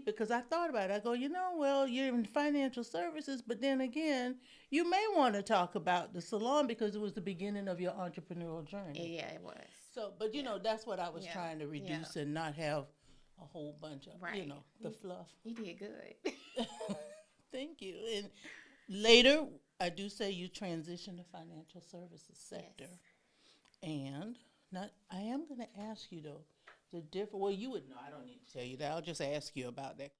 deep because I thought about it. I go, well, you're in financial services, but then again, you may want to talk about the salon because it was the beginning of your entrepreneurial journey. Yeah, it was. So, but Yeah, that's what I was yeah, trying to yeah. reduce and not have a whole bunch of, Right. the fluff. You did good. Thank you. And later, I do say you transition to financial services sector. Yes. And not, I am going to ask you though, the different. Well, you would know. I don't need to tell you that. I'll just ask you about that.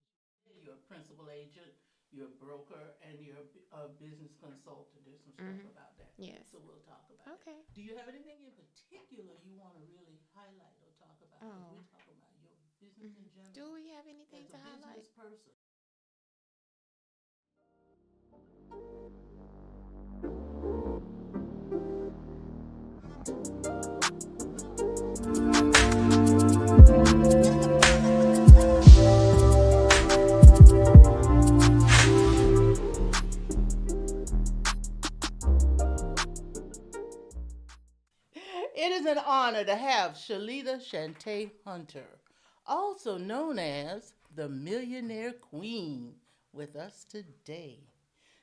You're a principal agent, you're a broker, and you're a business consultant. There's some stuff Hmm. about that. Yes. So we'll talk about it. Okay. Do you have anything in particular you want to really highlight or talk about? Because Oh. we're talking about your business Mhm. in Do general we have anything as to a highlight? business person. It is an honor to have Shalita Shante Hunter, also known as the Millionaire Queen, with us today.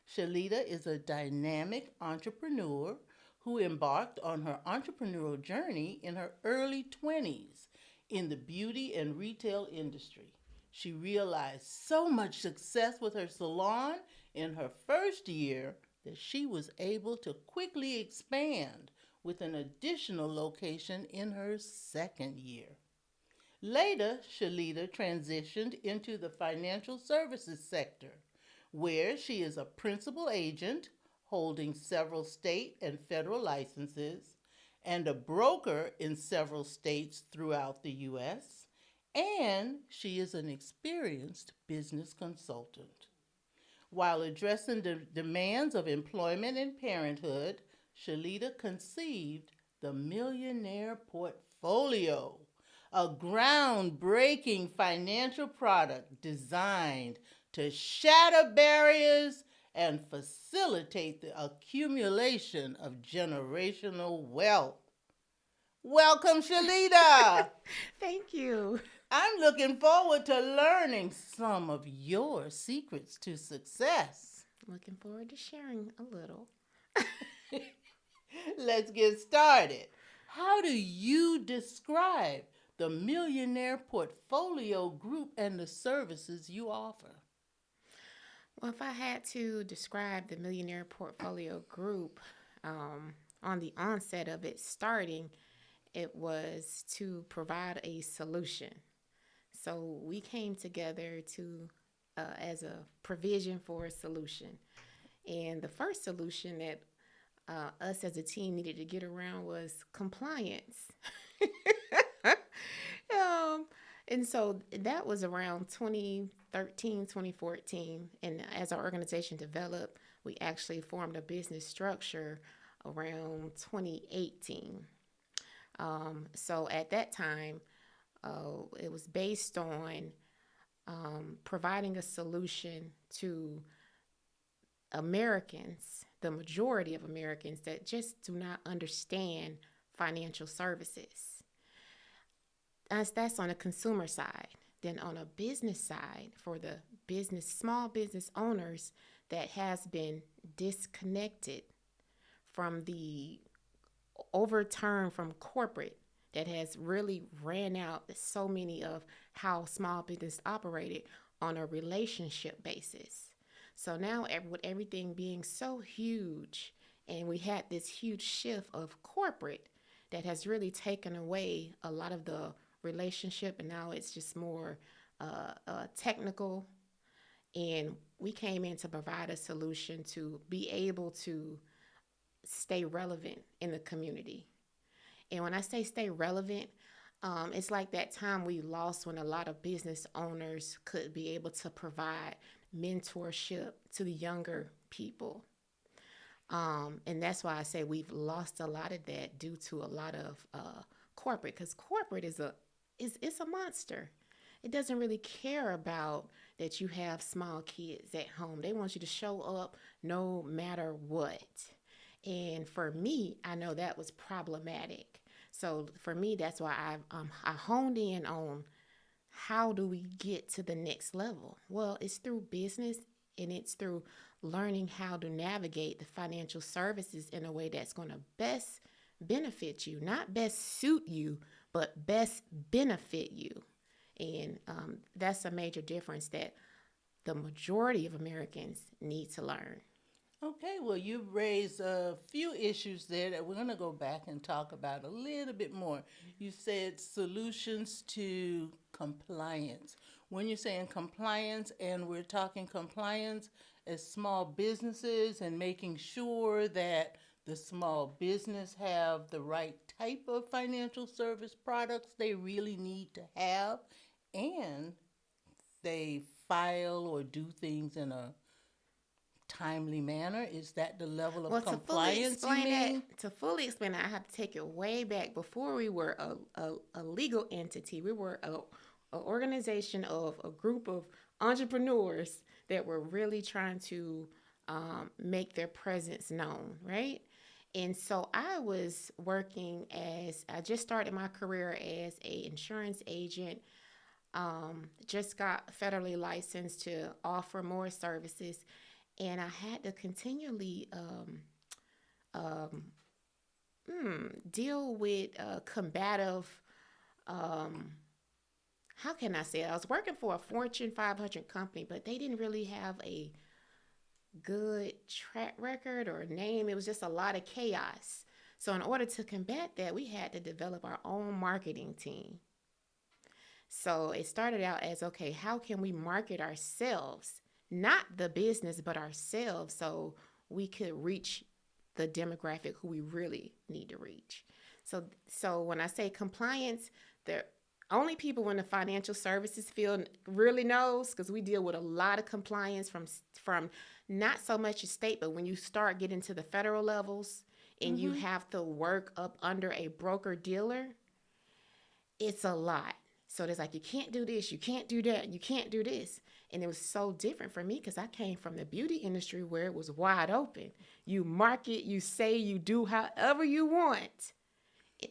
Shalita is a dynamic entrepreneur who embarked on her entrepreneurial journey in her early 20s in the beauty and retail industry. She realized so much success with her salon in her first year that she was able to quickly expand with an additional location in her second year. Later, Shalita transitioned into the financial services sector, where she is a principal agent holding several state and federal licenses and a broker in several states throughout the U.S., and she is an experienced business consultant. While addressing the demands of employment and parenthood, Shalita conceived the Millionaire Portfolio, a groundbreaking financial product designed to shatter barriers and facilitate the accumulation of generational wealth. Welcome, Shalita. Thank you. I'm looking forward to learning some of your secrets to success. Looking forward to sharing a little. Let's get started. How do you describe the Millionaire Portfolio Group and the services you offer? Well, if I had to describe the Millionaire Portfolio Group, on the onset of it starting, it was to provide a solution. So we came together to as a provision for a solution. And the first solution that us as a team needed to get around was compliance. um, and so that was around 2013, 2014. And as our organization developed, we actually formed a business structure around 2018. So at that time, it was based on providing a solution to Americans, the majority of Americans that just do not understand financial services. That's on a consumer side. Then on a business side, for the small business owners that has been disconnected from the overturn from corporate that has really ran out so many of how small business operated on a relationship basis. So now, with everything being so huge, and we had this huge shift of corporate that has really taken away a lot of the relationship, and now it's just more technical. And we came in to provide a solution to be able to stay relevant in the community. And when I say stay relevant, it's like that time we lost when a lot of business owners could be able to provide mentorship to the younger people. And that's why I say we've lost a lot of that due to a lot of corporate, because corporate is it's a monster. It doesn't really care about that you have small kids at home. They want you to show up no matter what. And for me, I know that was problematic. So for me, that's why I honed in on how do we get to the next level? Well, it's through business and it's through learning how to navigate the financial services in a way that's going to best benefit you, not best suit you, but best benefit you. And that's a major difference that the majority of Americans need to learn. Okay, well, you've raised a few issues there that we're going to go back and talk about a little bit more. You said solutions to compliance. When you're saying compliance, and we're talking compliance as small businesses and making sure that the small business have the right type of financial service products they really need to have, and they file or do things in a timely manner? Is that the level of Well, compliance you mean? to fully explain that, I have to take it way back. Before we were a legal entity, we were a organization of a group of entrepreneurs that were really trying to make their presence known, right? And so I was working as I just started my career as a insurance agent. Just got federally licensed to offer more services, and I had to continually um, deal with combative. Um, how can I say it? I was working for a Fortune 500 company, but they didn't really have a good track record or name. It was just a lot of chaos. So, in order to combat that, we had to develop our own marketing team. So it started out as, okay, how can we market ourselves, not the business, but ourselves, so we could reach the demographic who we really need to reach. So when I say compliance, the only people in the financial services field really knows, because we deal with a lot of compliance from not so much the state, but when you start getting to the federal levels and you Mm-hmm. have to work up under a broker dealer, it's a lot. So there's like, you can't do this, you can't do that, you can't do this. And it was so different for me because I came from the beauty industry where it was wide open. You market, you say, you do however you want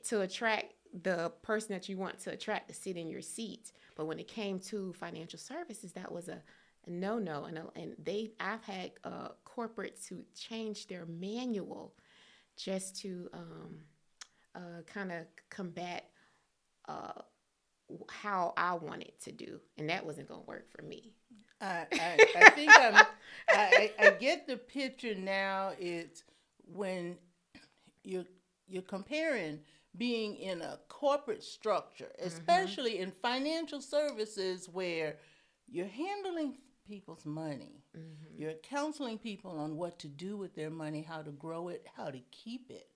to attract the person that you want to attract to sit in your seat. But when it came to financial services, that was a no. I've had corporates who changed their manual just to kind of combat uh, how I wanted to do, and that wasn't gonna work for me. I think I get the picture now. It's when you're you're comparing being in a corporate structure, Mm-hmm. especially in financial services where you're handling people's money. Mm-hmm. You're counseling people on what to do with their money, how to grow it, how to keep it,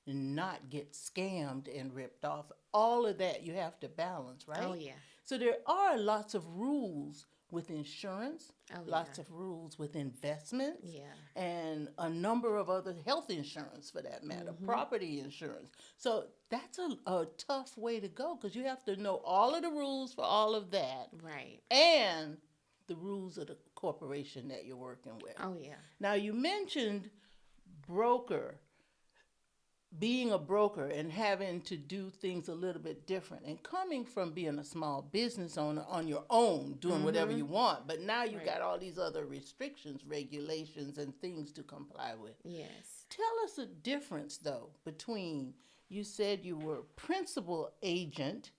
and not get scammed and ripped off. All of that you have to balance, Oh right? yeah. So there are lots of rules with insurance, Oh lots yeah. of rules with investments, Yeah. and a number of other health insurance for that matter, Mm-hmm. property insurance. So that's a tough way to go because you have to know all of the rules for all of that Right. and the rules of the corporation that you're working with. Oh yeah. Now, you mentioned broker, being a broker and having to do things a little bit different, and coming from being a small business owner on your own doing whatever Mm-hmm. you want, but now you Right. got all these other restrictions, regulations, and things to comply with. Yes. Tell us the difference though between, you said you were a principal agent,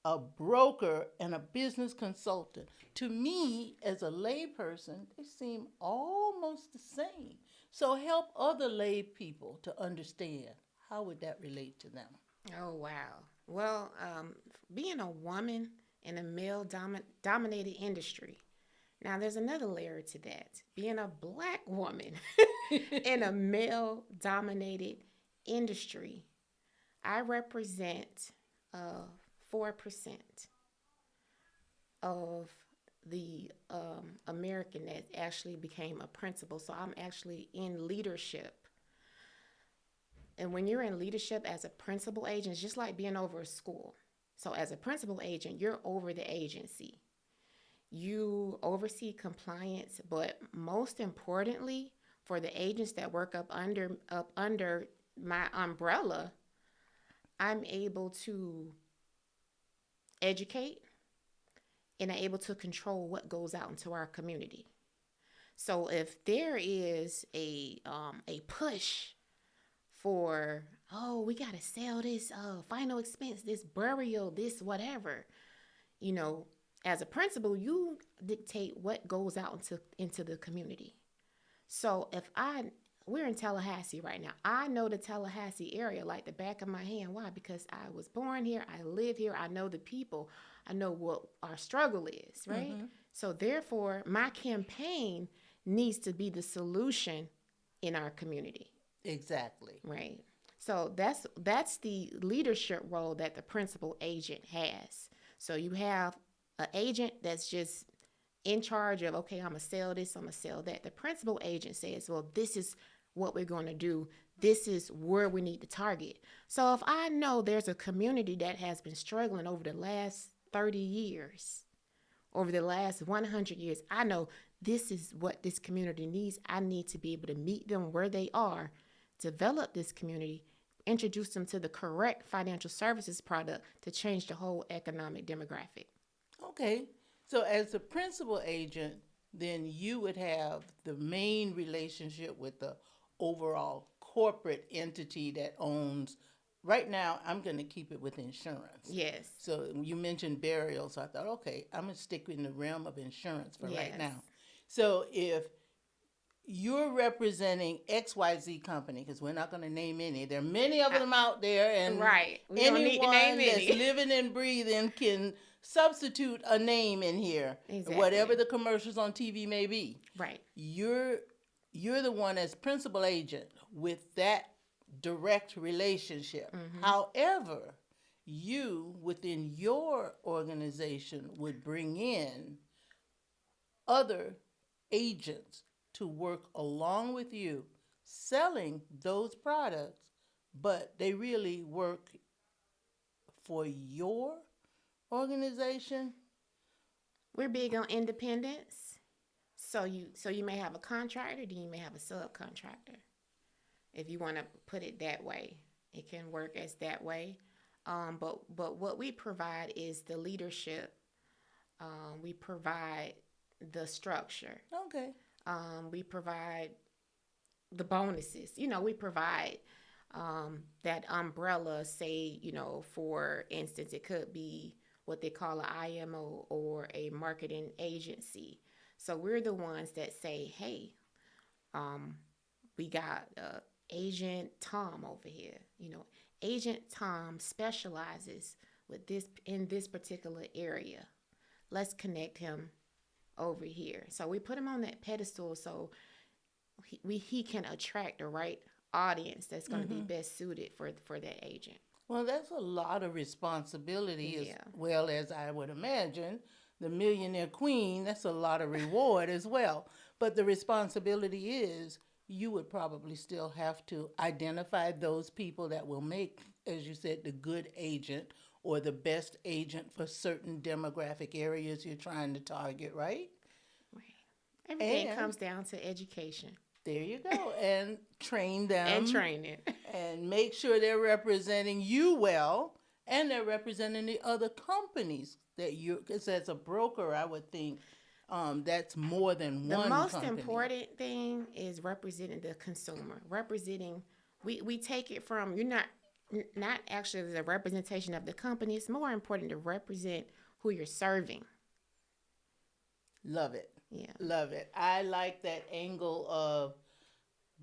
a broker, and a business consultant. To me, as a layperson, they seem almost the same. So help other lay people to understand. How would that relate to them? Oh wow. Well, being a woman in a male dominated industry. Now, there's another layer to that. Being a black woman in a male dominated industry, I represent 4% of the American that actually became a principal. So I'm actually in leadership. And when you're in leadership as a principal agent, it's just like being over a school. So as a principal agent, you're over the agency. You oversee compliance, but most importantly, for the agents that work up under my umbrella, I'm able to educate, and are able to control what goes out into our community. So if there is a push for, oh, we got to sell this final expense, this burial, this whatever, you know, as a principal, you dictate what goes out into the community. So we're in Tallahassee right now. I know the Tallahassee area like the back of my hand. Why? Because I was born here. I live here. I know the people. I know what our struggle is, right? Mm-hmm. So therefore, my campaign needs to be the solution in our community, Exactly. right? So that's the leadership role that the principal agent has. So you have an agent that's just in charge of, okay, I'm gonna sell this, I'm gonna sell that. The principal agent says, well, this is what we're gonna do. This is where we need to target. So if I know there's a community that has been struggling over the last 30 years, over the last 100 years, I know this is what this community needs. I need to be able to meet them where they are, develop this community, introduce them to the correct financial services product to change the whole economic demographic. Okay. So as the principal agent, then you would have the main relationship with the overall corporate entity that owns. Right now, I'm going to keep it with insurance. Yes. So you mentioned burial, so I thought, okay, I'm going to stick in the realm of insurance for right Yes. now. So if you're representing XYZ company, because we're not going to name any. There are many of them out there, and Right. We don't need to anyone name that's any. living and breathing can substitute a name in here, Exactly. whatever the commercials on TV may be. Right. You're the one as principal agent with that direct relationship. Mm-hmm. However, you within your organization would bring in other agents to work along with you selling those products, but they really work for your organization. We're big on independence. So you may have a contractor, then you may have a subcontractor. If you want to put it that way, it can work as that way. But what we provide is the leadership. We provide the structure. Okay. We provide the bonuses. We provide that umbrella. Say, for instance, it could be what they call an IMO or a marketing agency. So we're the ones that say, hey, we got Agent Tom over here. Agent Tom specializes with this in this particular area. Let's connect him over here. So we put him on that pedestal so he can attract the right audience that's going to be best suited for that agent. Well, that's a lot of responsibility as Yeah. well as I would imagine. The Millionaire Queen, that's a lot of reward as well. But the responsibility is you would probably still have to identify those people that will make, as you said, the good agent or the best agent for certain demographic areas you're trying to target, right? Right. Everything And comes down to education there you go. And train them and training. and make sure they're representing you well and they're representing the other companies that you, because as a broker, I would think that's more than The one most company. important thing is representing the consumer. Representing, we take it from, you're not actually the representation of the company. It's more important to represent who you're serving. Love it. Yeah. Love it. I like that angle of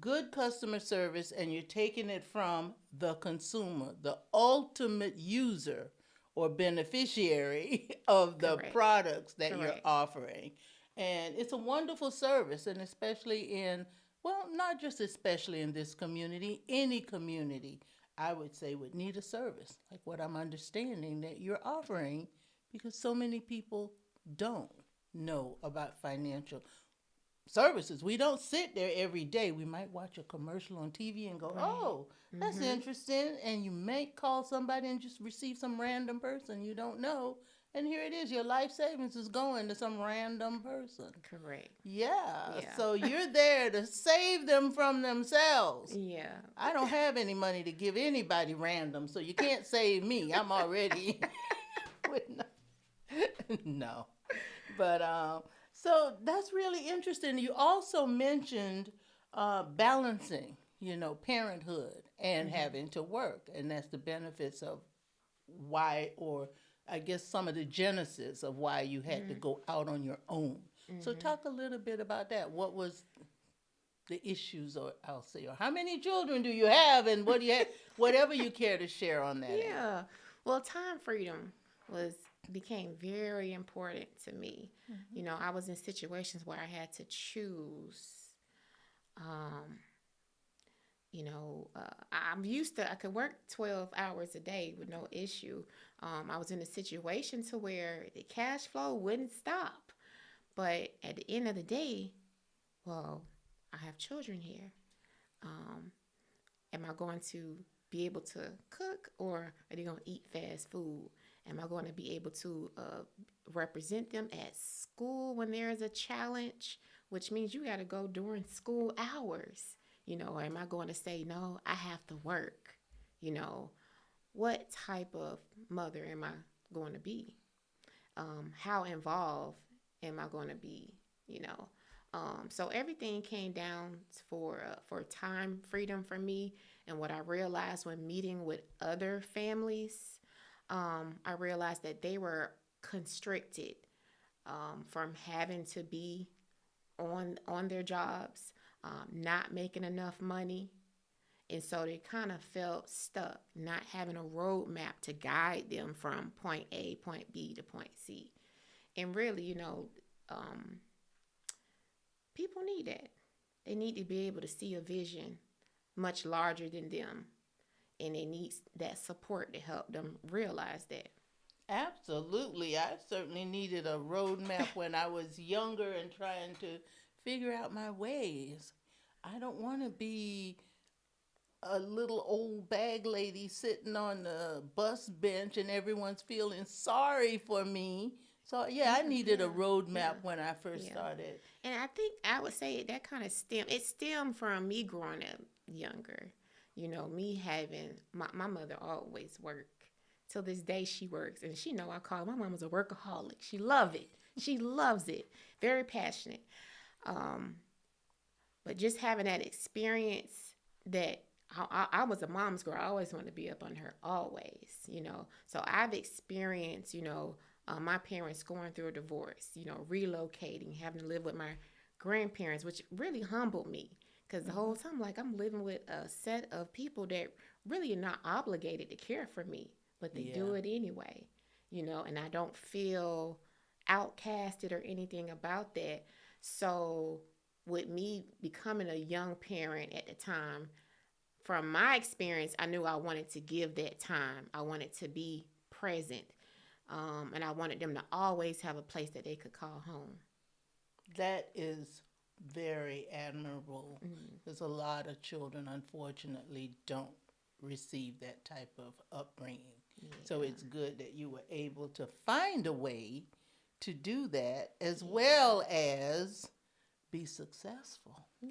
good customer service and you're taking it from the consumer, the ultimate user or beneficiary of the Correct. products that you're Correct. offering. And it's a wonderful service, and especially in, well, not just especially in this community, any community, I would say would need a service like what I'm understanding that you're offering because so many people don't know about financial services. We don't sit there every day. We might watch a commercial on TV and go, Right. oh, that's interesting. And you may call somebody and just receive some random person you don't know. And here it is. Your life savings is going to some random person. Correct. Yeah. Yeah. So you're there to save them from themselves. Yeah. I don't have any money to give anybody random, so you can't save me. I'm already with no. But so that's really interesting. You also mentioned balancing, parenthood and Mm-hmm. having to work, and that's the benefits of why, or I guess some of the genesis of why you had to Mm-hmm. go out on your own. So Mm-hmm. talk a little bit about that. What was the issues, or I'll say, or how many children do you have, and what do you have, whatever you care to share on that end. Yeah. Well, time freedom was became very important to me. Mm-hmm. You know, I was in situations where I had to choose. Um, I'm used to I could work 12 hours a day with no issue. I was in a situation to where the cash flow wouldn't stop. But at the end of the day, well, I have children here. Um, Am I going to be able to cook, or are they going to eat fast food? Am I going to be able to represent them at school when there is a challenge, which means you got to go during school hours? Or am I going to say, no, I have to work? You know, what type of mother am I going to be? How involved am I going to be? You know, so everything came down for time freedom for me, and what I realized when meeting with other families, I realized that they were constricted from having to be on their jobs, not making enough money, and so they kind of felt stuck, not having a roadmap to guide them from point A, point B to point C. And really, um, people need that. They need to be able to see a vision much larger than them, and they need that support to help them realize that. Absolutely. I certainly needed a roadmap when I was younger and trying to figure out my ways. I don't want to be a little old bag lady sitting on the bus bench and everyone's feeling sorry for me. So, yeah, I Yeah, needed a yeah, yeah, roadmap when I first yeah. started. And I think I would say that kind of stemmed from me growing up younger. Me having my mother always worked. Till this day she works, and she know I call my mom was a workaholic. She love it. She loves it. Very passionate. Um, but just having that experience that I was a mom's girl. I always wanted to be up on her, always. So I've experienced, my parents going through a divorce, relocating, having to live with my grandparents, which really humbled me. Because the whole Hmm. time, like, I'm living with a set of people that really are not obligated to care for me, but they Yeah. do it anyway, and I don't feel outcasted or anything about that. So with me becoming a young parent at the time, from my experience, I knew I wanted to give that time. I wanted to be present. And I wanted them to always have a place that they could call home. That is very admirable. Mm, There's a lot of children, unfortunately, don't receive that type of upbringing. So yeah, it's good that you were able to find a way to do that as yeah, well as be successful. yeah.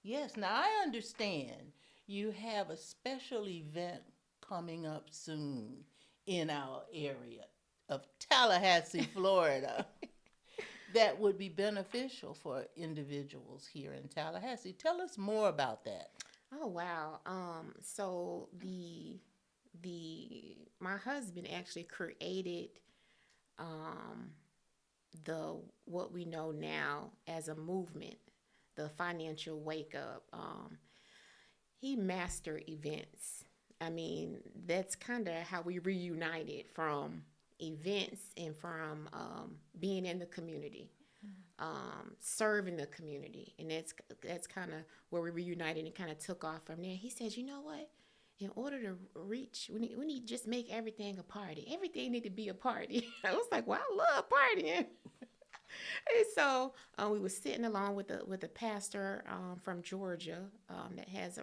Yes, now I understand you have a special event coming up soon in our area of Tallahassee, Florida, that would be beneficial for individuals here in Tallahassee. Tell us more about that. Oh wow. So the my husband actually created um the what we know now as a movement, the financial wake up. He mastered events. I mean, that's kind of how we reunited from events and from being in the community, serving the community, and that's kind of where we reunited and kind of took off from there. He says, you know what? In order to reach, we need to just make everything a party. Everything need to be a party. I was like, well, I love partying. And so we were sitting along with a pastor from Georgia that has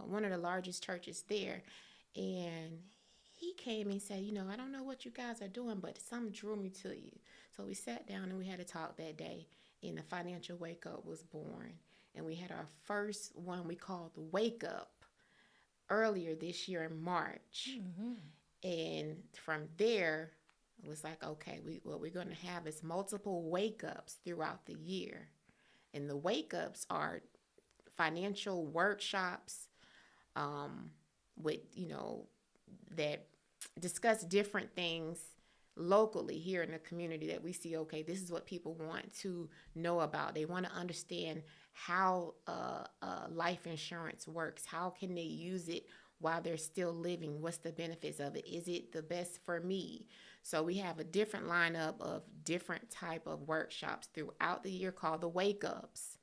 one of the largest churches there, and he came and said, I don't know what you guys are doing, but something drew me to you. So we sat down and we had a talk that day, and the financial wake up was born, and we had our first one we called the wake up earlier this year in March, Mm-hmm. and from there. It was like, okay, what we're going to have is multiple wake ups throughout the year. And the wake ups are financial workshops, um, with, that discuss different things locally here in the community that we see. Okay, this is what people want to know about. They want to understand how life insurance works. How can they use it while they're still living? What's the benefits of it? Is it the best for me? So we have a different lineup of different type of workshops throughout the year called the wake ups.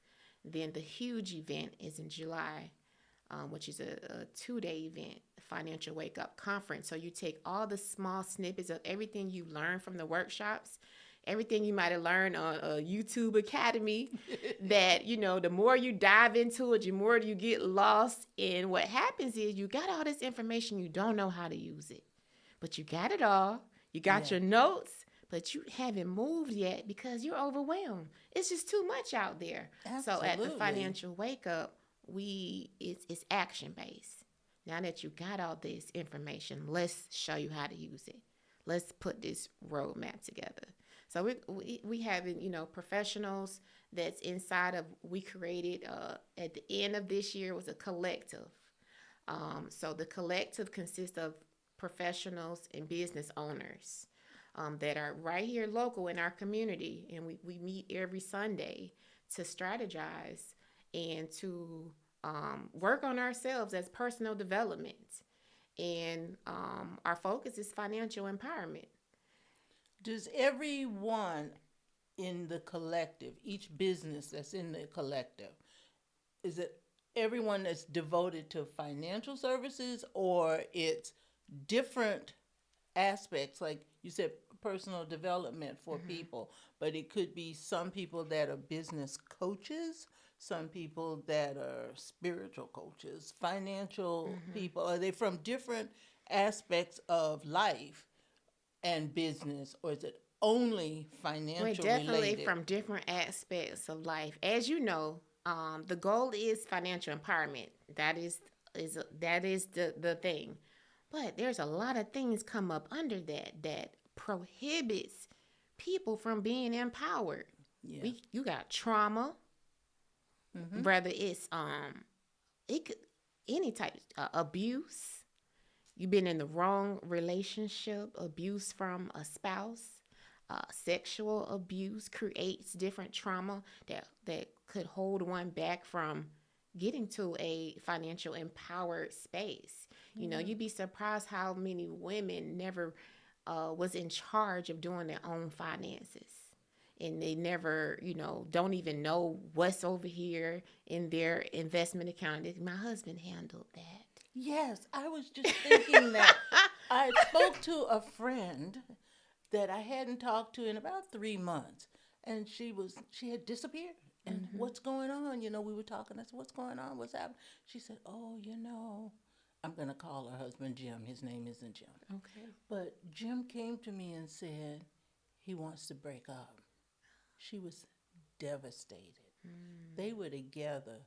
Then the huge event is in July, which is a 2-day event, financial wake up conference. So you take all the small snippets of everything you learned from the workshops, everything you might have learned on a YouTube Academy, that, the more you dive into it, the more you get lost. And what happens is you got all this information, you don't know how to use it, but you got it all. You got Yeah, your notes, but you haven't moved yet because you're overwhelmed. It's just too much out there. So at the absolutely. financial wake up, it's action based. Now that you got all this information, let's show you how to use it. Let's put this roadmap together. So we having, professionals that's inside of, we created, at the end of this year was a collective. So the collective consists of professionals and business owners, that are right here local in our community. And we meet every Sunday to strategize and to, work on ourselves as personal development. And our focus is financial empowerment. Does everyone in the collective, each business that's in the collective, is it everyone that's devoted to financial services, or it's different aspects, like you said, personal development for Mm-hmm. people, but it could be some people that are business coaches, some people that are spiritual coaches, financial Mm-hmm. people? Are they from different aspects of life and business, or is it only We're financial definitely related? from different aspects of life. As you know, the goal is financial empowerment. That is the thing. But there's a lot of things come up under that prohibits people from being empowered. Yeah. You got trauma, Mm-hmm. whether it's it could any type, abuse. You've been in the wrong relationship, abuse from a spouse, sexual abuse creates different trauma that could hold one back from getting to a financial empowered space. Yeah. You'd be surprised how many women never, was in charge of doing their own finances. And they never, don't even know what's over here in their investment account. My husband handled that. Yes, I was just thinking that. I spoke to a friend that I hadn't talked to in about 3 months, and she had disappeared. And Mm-hmm. what's going on? We were talking. I said, "What's going on? What's happening?" She said, "Oh, I'm gonna call her husband Jim. His name isn't Jim, Okay. but Jim came to me and said he wants to break up." She was devastated. They were together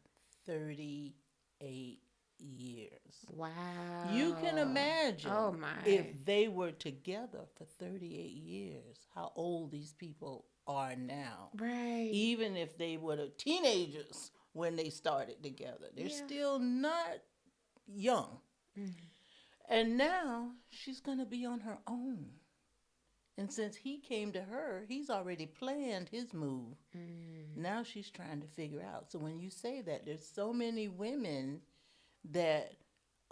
38 years. You can Wow. Oh imagine if my. they were together for 38 years, how old these people are now. Right. Even if they were the teenagers when they started together, they're Yeah. still not young. Mm. And now she's going to be on her own. And since he came to her, he's already planned his move. Mm. Now she's trying to figure out. So when you say that, there's so many women that,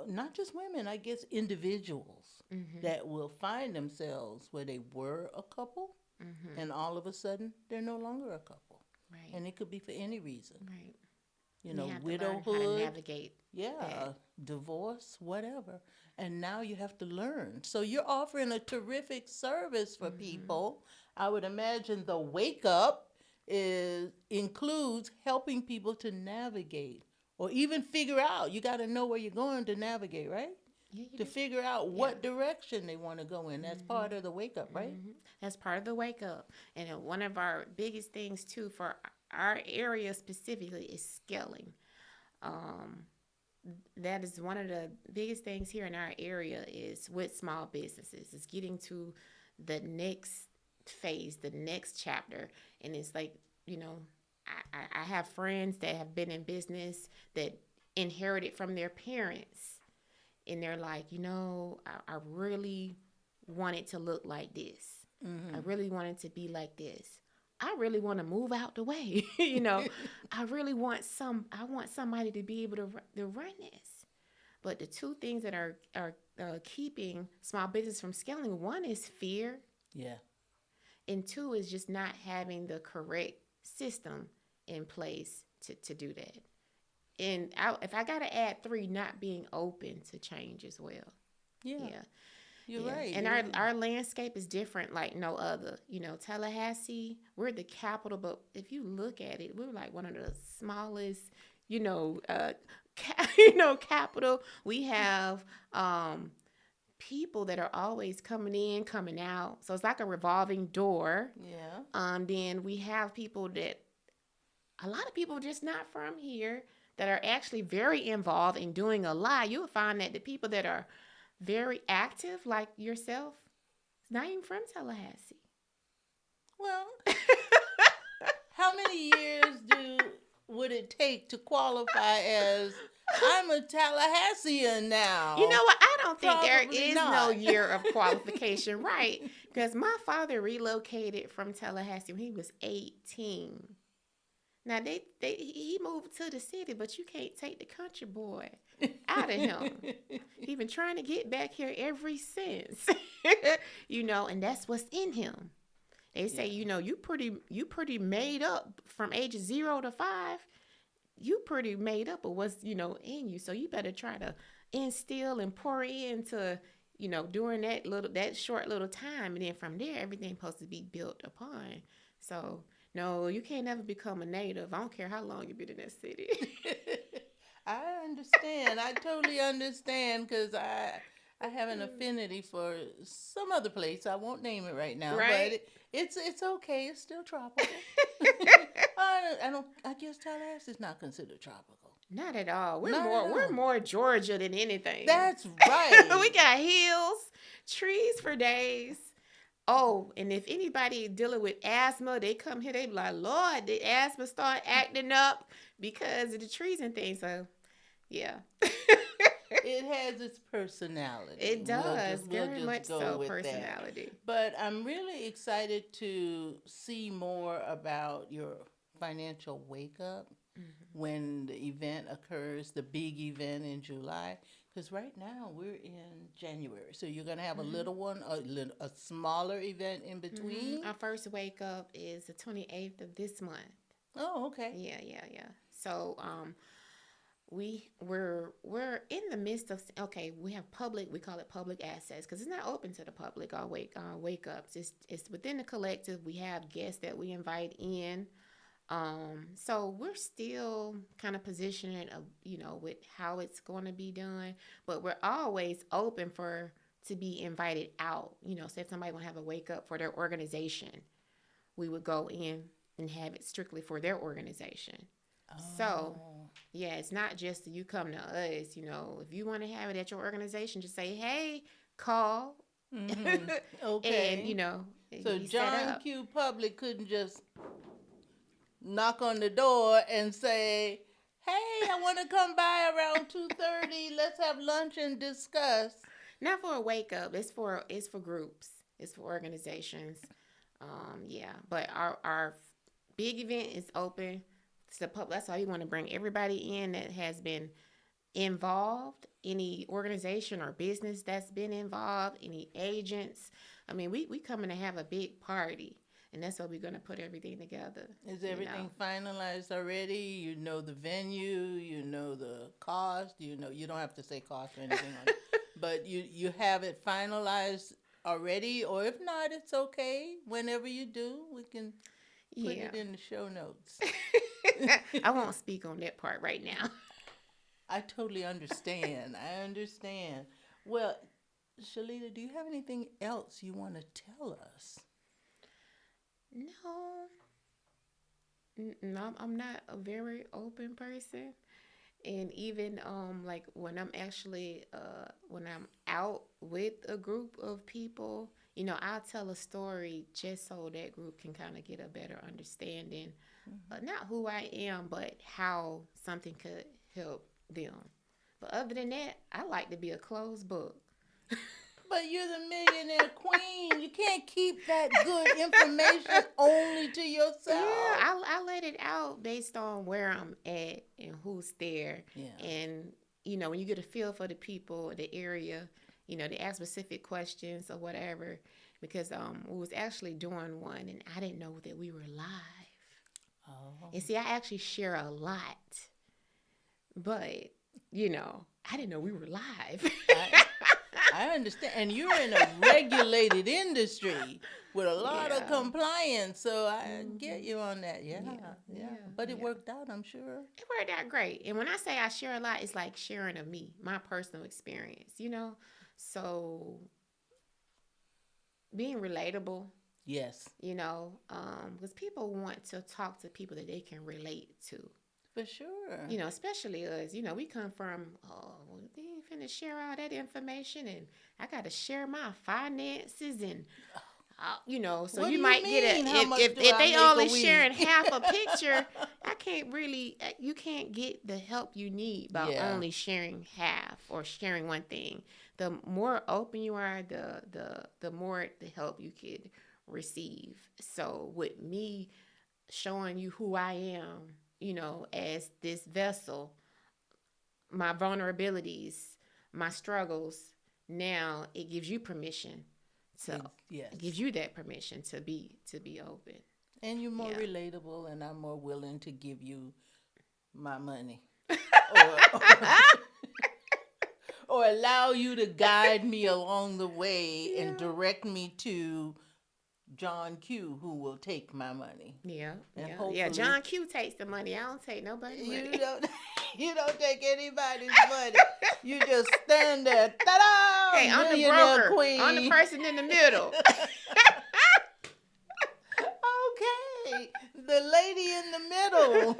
not just women, I guess individuals, Mm-hmm. that will find themselves where they were a couple Mm-hmm. and all of a sudden they're no longer a couple. Right. And it could be for any reason. Right. And they have to learn how to Widowhood, navigate that. yeah, divorce, whatever. And now you have to learn. So you're offering a terrific service for Mm-hmm. people. I would imagine the wake up includes helping people to navigate or even figure out. You got to know where you're going to navigate, right? Yeah, you To do. figure out Yeah. what direction they want to go in. That's Mm-hmm. part of the wake up, right? Mm-hmm. That's part of the wake up. And one of our biggest things too for our area specifically is scaling. Um, that is one of the biggest things here in our area is with small businesses is getting to the next phase, the next chapter. And it's like, you know, I have friends that have been in business that inherited from their parents. And they're like, I really want it to look like this. I Mm-hmm. really want it to be like this. I really want to move out the way. I really want I want somebody to be able to run this. But the two things that are keeping small business from scaling, one is fear, Yeah. and two is just not having the correct system in place to do that. And if I got to add three, not being open to change as well. Yeah. Yeah. You're Yeah. right. And It is. our landscape is different like no other. Tallahassee, we're the capital, but if you look at it, we're like one of the smallest, you know, uh, capital. We have people that are always coming in, coming out. So it's like a revolving door. Yeah. Then we have people that a lot of people just not from here that are actually very involved in doing a lot. You'll find that the people that are very active, like yourself, is not even from Tallahassee. Well, how many years do would it take to qualify as I'm a Tallahassean You know now? what? I don't think there Probably is no not. year of qualification, right? Because my father relocated from Tallahassee when he was 18. Now he moved to the city, but you can't take the country boy out of him. He been trying to get back here ever since. And that's what's in him. They say, Yeah. you pretty made up from ages 0 to 5. You pretty made up of what's, in you. So you better try to instill and pour into, during that short little time. And then from there, everything's supposed to be built upon. So no, you can't ever become a native. I don't care how long you've been in that city. I understand. I totally understand because I have an affinity for some other place. I won't name it right now, but Right? it's okay. It's still tropical. I don't. I guess Tallahassee's not considered tropical. Not at all. We're Not at more we're all. more Georgia than anything. That's right. We got hills, trees for days. Oh, and if anybody dealing with asthma, they come here, they be like, Lord, the asthma start acting up because of the trees and things. So yeah. It has its personality. It We'll does. just we'll Very just much go so with that. personality. But I'm really excited to see more about your financial wake up Mm-hmm. when the event occurs, the big event in July. Because right now we're in January, so you're gonna have a Mm-hmm. little one, a smaller event in Mm-hmm. between. Our first wake up is the 28th of this month. Oh, okay. Yeah, yeah, yeah. So we're in the midst of okay, we have public, we call it public access because it's not open to the public. Our wake ups, it's within the collective. We have guests that we invite in. So we're still kind of positioning with how it's going to be done, but we're always open for to be invited out. Say if somebody want to have a wake up for their organization, we would go in and have it strictly for their organization. So, Oh. yeah, it's not just you come to us. If you want to have it at your organization, just say, hey, call, Mm-hmm. and, Okay. So you set John up. Q. Public couldn't just knock on the door and say, "Hey, I want to come by around 2:30. Let's have lunch and discuss." Not for a wake up. It's for groups. It's for organizations. Yeah, but our big event is open to the public. That's why we want to bring everybody in that has been involved, any organization or business that's been involved, any agents. I mean, we coming to have a big party, and that's why we're gonna put everything together. Is You know, everything finalized already? You know the venue, you know the cost, you don't have to say cost or anything on it. But you have it finalized already, or if not, it's okay. Whenever you do, we can put yeah. it in the show notes. I won't speak on that part right now. I totally understand. I understand. Well, Shalita, do you have anything else you want to tell us? No, I'm not a very open person. And even like when I'm out with a group of people, I'll tell a story just so that group can kind of get a better understanding, not who I am, but how something could help them. But other than that, I like to be a closed book. But you're the millionaire queen. You can't keep that good information only to yourself. Yeah, I let it out based on where I'm at and who's there. Yeah. And, when you get a feel for the people, the area, they ask specific questions or whatever. Because we was actually doing one and I didn't know that we were live. Oh. And see, I actually share a lot. But, I didn't know we were live. I understand. And you're in a regulated industry with a lot of Yeah. compliance. So I get you on that. Yeah. But it yeah. worked out, I'm sure. It worked out great. And when I say I share a lot, it's like sharing of me, my personal experience, So being relatable, Yes. because people want to talk to people that they can relate to. For sure. Especially us. We come from, they ain't finna share all that information, and I got to share my finances, and so What you do might you get mean? How much if do if I they make only a week? sharing half a picture, I can't really, you can't get the help you need by only sharing half or sharing one thing. The more open you are, the more the help you could receive. So with me showing you who I am, as this vessel, my vulnerabilities, my struggles, now it gives you permission to Yes. gives you that permission to be open. And you're more Yeah. relatable, and I'm more willing to give you my money. Or allow you to guide me along the way and direct me to John Q, who will take my money. Yeah, And yeah. hopefully John Q takes the money. I don't take nobody's money. you don't take anybody's money. You just stand there. Ta-da! Hey, I'm the Millionaire broker. queen. I'm the person in the middle. Okay, the lady in the middle.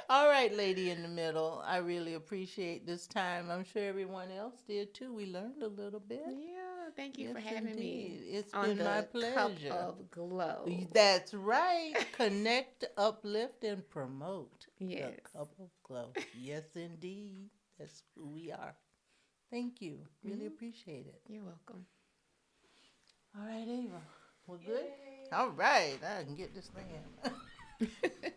All right, lady in the middle. I really appreciate this time. I'm sure everyone else did too. We learned a little bit. Yeah, thank you Yes, for having me. indeed. It's on been the my Cup pleasure. of Glo. That's right. Connect, uplift, and promote. Yes. The Cup of Glo. Yes, indeed. That's who we are. Thank you. Really appreciate it. You're welcome. All right, Ava. We're good? All right. I can get this thing in.